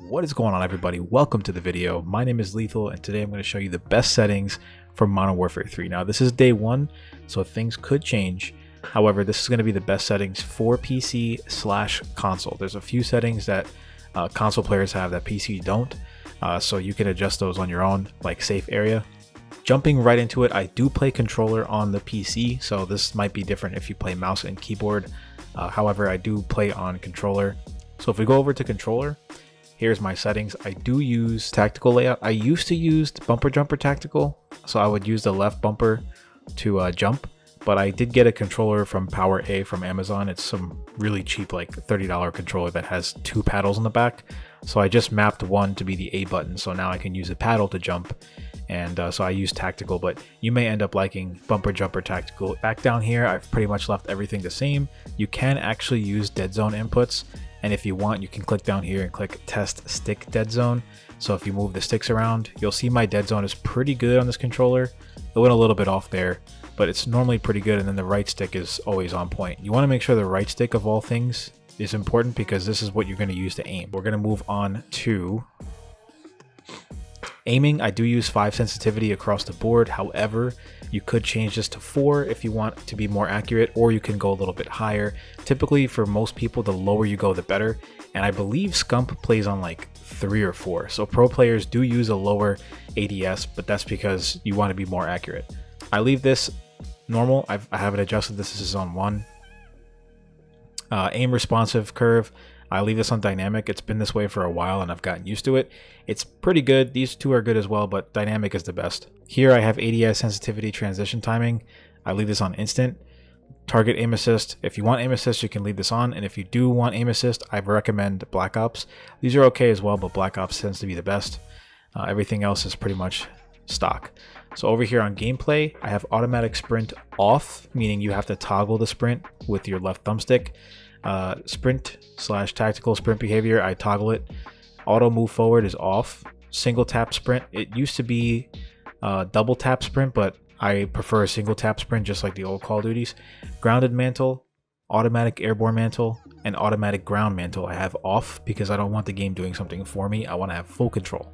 What is going on, everybody? Welcome to the video. My name is Lethal, and today I'm going to show you the best settings for Modern Warfare 3. Now, this is day one, so things could change. However, this is going to be the best settings for PC/console. There's a few settings that console players have that PC don't, so you can adjust those on your own, like safe area. Jumping right into it, I do play controller on the PC, so this might be different if you play mouse and keyboard. However, I do play on controller. So if we go over to controller, here's my settings. I do use tactical layout. I used to use bumper jumper tactical, so I would use the left bumper to jump, but I did get a controller from Power A from Amazon. It's some really cheap, like $30 controller that has two paddles on the back. So I just mapped one to be the A button, so now I can use a paddle to jump. And so I use tactical, but you may end up liking bumper jumper tactical. Back down here, I've pretty much left everything the same. You can actually use dead zone inputs, and if you want, you can click down here and click test stick dead zone. So if you move the sticks around, you'll see my dead zone is pretty good on this controller. It went a little bit off there, but it's normally pretty good, and then the right stick is always on point. You want to make sure the right stick of all things is important because this is what you're going to use to aim. We're going to move on to aiming. I do use 5 sensitivity across the board. However, you could change this to 4 if you want to be more accurate, or you can go a little bit higher. Typically, for most people, the lower you go, the better. And I believe Scump plays on like 3 or 4. So pro players do use a lower ADS, but that's because you want to be more accurate. I leave this normal. I haven't adjusted this. This is on 1. Aim responsive curve, I leave this on dynamic. It's been this way for a while and I've gotten used to it. It's pretty good. These two are good as well, but dynamic is the best. Here I have ADS sensitivity transition timing. I leave this on instant. Target aim assist. If you want aim assist, you can leave this on. And if you do want aim assist, I recommend Black Ops. These are okay as well, but Black Ops tends to be the best. Everything else is pretty much stock. So over here on gameplay, I have automatic sprint off, meaning you have to toggle the sprint with your left thumbstick. Sprint/tactical sprint behavior, I toggle it. Auto move forward is off. Single tap sprint, it used to be double tap sprint, but I prefer a single tap sprint just like the old Call of Duties. Grounded mantle, automatic airborne mantle, and automatic ground mantle I have off because I don't want the game doing something for me. I want to have full control.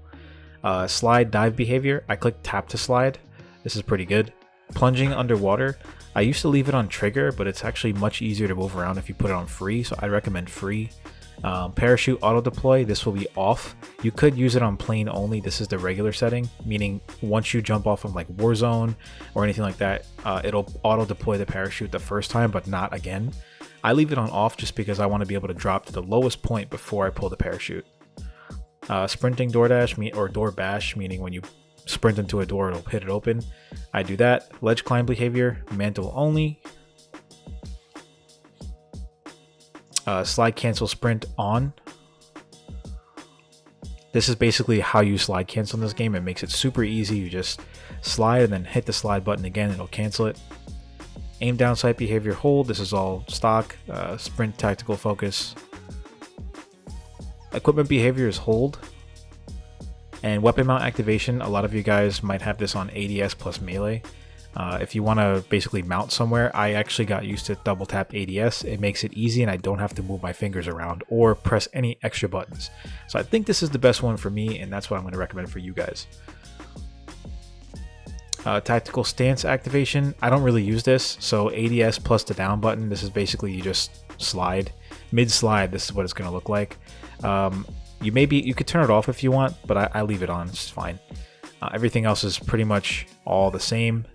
Slide dive behavior, I click tap to slide. This is pretty good. Plunging underwater, I used to leave it on trigger, but it's actually much easier to move around if you put it on free, so I recommend free. Parachute auto deploy, this will be off. You could use it on plane only. This is the regular setting, meaning once you jump off of like Warzone or anything like that, it'll auto deploy the parachute the first time, but not again. I leave it on off just because I want to be able to drop to the lowest point before I pull the parachute. Sprinting DoorDash or door bash, meaning when you sprint into a door, it'll hit it open. I do that. Ledge climb behavior, mantle only. Slide cancel sprint on. This is basically how you slide cancel in this game. It makes it super easy. You just slide and then hit the slide button again. It'll cancel it. Aim down sight behavior hold. This is all stock. Sprint tactical focus. Equipment behavior is hold. And weapon mount activation, a lot of you guys might have this on ADS plus melee. If you want to basically mount somewhere, I actually got used to double tap ADS. It makes it easy and I don't have to move my fingers around or press any extra buttons. So I think this is the best one for me, and that's what I'm going to recommend for you guys. Tactical stance activation, I don't really use this. So ADS plus the down button, this is basically you just slide. Mid slide, this is what it's going to look like. You could turn it off if you want, but I leave it on. It's fine. Everything else is pretty much all the same.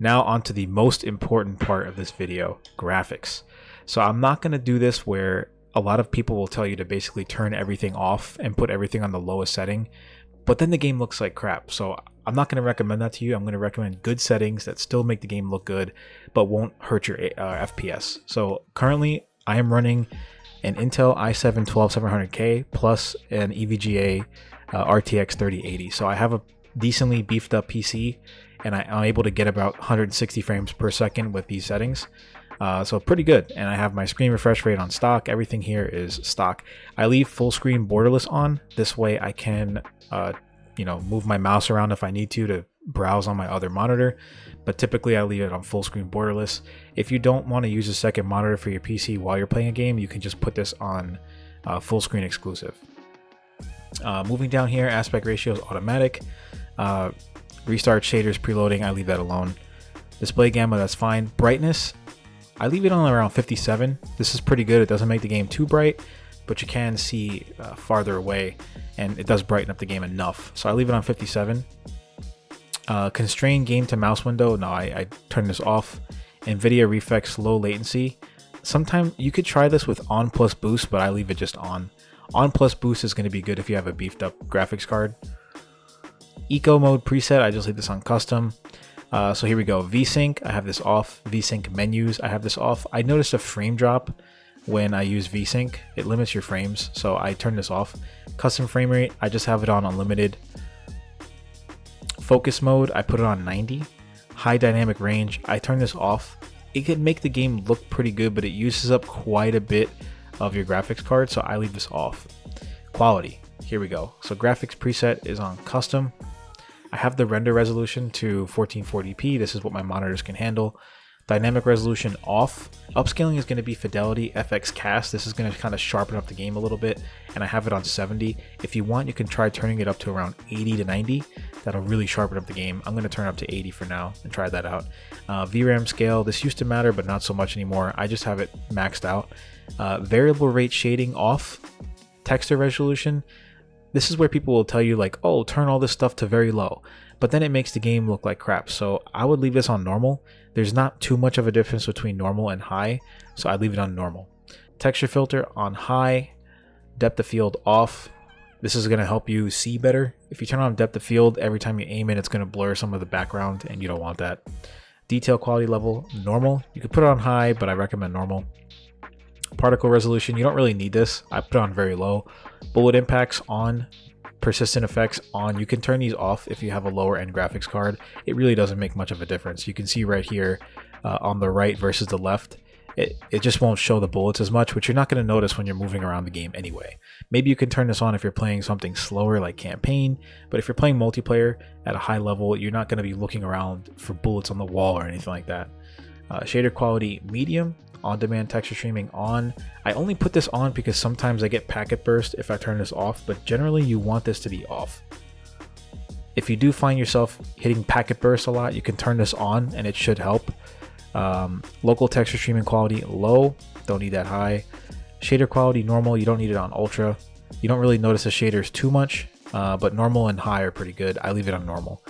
Now onto the most important part of this video, graphics. So I'm not going to do this where a lot of people will tell you to basically turn everything off and put everything on the lowest setting, but then the game looks like crap. So I'm not going to recommend that to you. I'm going to recommend good settings that still make the game look good, but won't hurt your FPS. So currently I am running an Intel i7-12700K plus an EVGA RTX 3080. So I have a decently beefed up PC, and I'm able to get about 160 frames per second with these settings. So pretty good. And I have my screen refresh rate on stock. Everything here is stock. I leave full screen borderless on. This way I can move my mouse around if I need to browse on my other monitor. But typically I leave it on full screen borderless. If you don't want to use a second monitor for your PC while you're playing a game, you can just put this on full screen exclusive. Moving down here, aspect ratio is automatic. Restart shaders preloading, I leave that alone. Display gamma, that's fine. Brightness, I leave it on around 57. This is pretty good. It doesn't make the game too bright, but you can see farther away, and it does brighten up the game enough. So I leave it on 57. Constrain game to mouse window, no, I turn this off. NVIDIA Reflex low latency. Sometimes you could try this with on plus boost, but I leave it just on. On plus boost is going to be good if you have a beefed up graphics card. Eco mode preset, I just leave this on custom. So here we go. VSync, I have this off. VSync menus, I have this off. I noticed a frame drop when I use VSync. It limits your frames, so I turn this off. Custom frame rate, I just have it on unlimited. Focus mode, I put it on 90. High dynamic range, I turn this off. It could make the game look pretty good, but it uses up quite a bit of your graphics card, so I leave this off. Quality, here we go. So graphics preset is on custom. I have the render resolution to 1440p. This is what my monitors can handle. Dynamic resolution off. Upscaling is going to be fidelity, FX cast. This is going to kind of sharpen up the game a little bit, and I have it on 70. If you want, you can try turning it up to around 80 to 90. That'll really sharpen up the game. I'm going to turn up to 80 for now and try that out. VRAM scale, this used to matter, but not so much anymore. I just have it maxed out. Variable rate shading off. Texture resolution. This is where people will tell you like, oh, turn all this stuff to very low, but then it makes the game look like crap. So I would leave this on normal. There's not too much of a difference between normal and high, so I leave it on normal. Texture filter on high. Depth of field off. This is going to help you see better. If you turn on depth of field, every time you aim it, it's going to blur some of the background, and you don't want that. Detail quality level, normal. You could put it on high, but I recommend normal. Particle resolution, you don't really need this. I put it on very low. Bullet impacts on. Persistent effects on. You can turn these off if you have a lower end graphics card. It really doesn't make much of a difference. You can see right here on the right versus the left, it just won't show the bullets as much, which you're not going to notice when you're moving around the game anyway. Maybe you can turn this on if you're playing something slower like campaign, but if you're playing multiplayer at a high level, you're not going to be looking around for bullets on the wall or anything like that. Shader quality medium. On-demand texture streaming on. I only put this on because sometimes I get packet burst if I turn this off, but generally you want this to be off. If you do find yourself hitting packet burst a lot, you can turn this on and it should help. Local texture streaming quality low, don't need that high. Shader quality normal, you don't need it on ultra. You don't really notice the shaders too much, but normal and high are pretty good. I leave it on normal.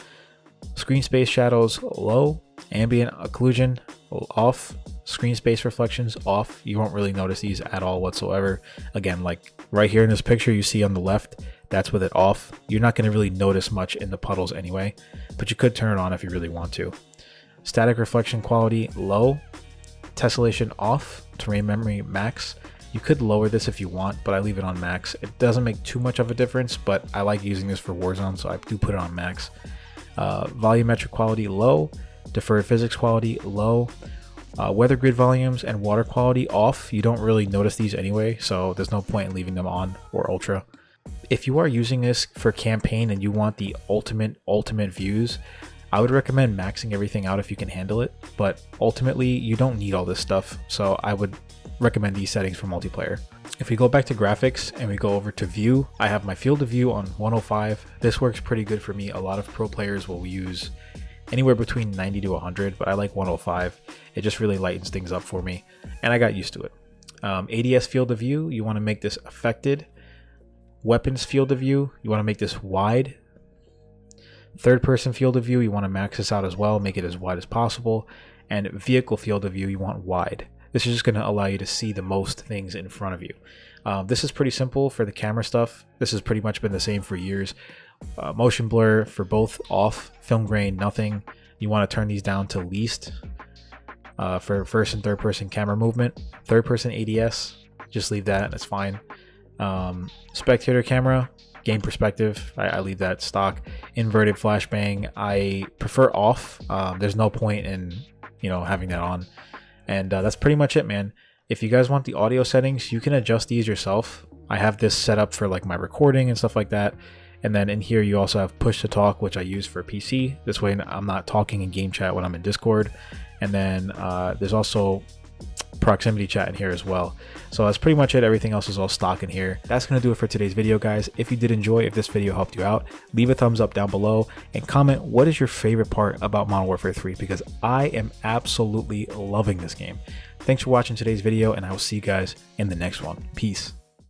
Screen space shadows low. Ambient occlusion off. Screen space reflections off. You won't really notice these at all whatsoever. Again, like right here in this picture you see on the left, that's with it off. You're not going to really notice much in the puddles anyway, but you could turn it on if you really want to. Static reflection quality low. Tessellation off. Terrain memory max. You could lower this if you want, but I leave it on max. It doesn't make too much of a difference, but I like using this for Warzone, so I do put it on max. Volumetric quality low. Deferred physics quality low. Weather grid volumes and water quality off. You don't really notice these anyway, so there's no point in leaving them on or ultra. If you are using this for campaign and you want the ultimate views, I would recommend maxing everything out if you can handle it, but ultimately you don't need all this stuff, so I would recommend these settings for multiplayer. If we go back to graphics and we go over to view, I have my field of view on 105. This works pretty good for me. A lot of pro players will use anywhere between 90 to 100, but I like 105. It just really lightens things up for me, and I got used to it. ADS field of view, you want to make this affected. Weapons field of view, you want to make this wide. Third person field of view, you want to max this out as well, make it as wide as possible. And vehicle field of view, you want wide. This is just going to allow you to see the most things in front of you. This is pretty simple for the camera stuff. This has pretty much been the same for years. Motion blur for both off, film grain nothing. You want to turn these down to least. For first and third person camera movement. Third person ADS, just leave that and it's fine. Spectator camera, game perspective, I leave that stock. Inverted flashbang, I prefer off. There's no point in having that on. And that's pretty much it, man. If you guys want the audio settings, you can adjust these yourself. I have this set up for like my recording and stuff like that. And then in here you also have push to talk, which I use for PC. This way I'm not talking in game chat when I'm in Discord. And then there's also proximity chat in here as well. So that's pretty much it. Everything else is all stock in here. That's going to do it for today's video, guys. If you did enjoy, if this video helped you out, leave a thumbs up down below and comment what is your favorite part about Modern Warfare 3, because I am absolutely loving this game. Thanks for watching today's video, and I will see you guys in the next one. Peace.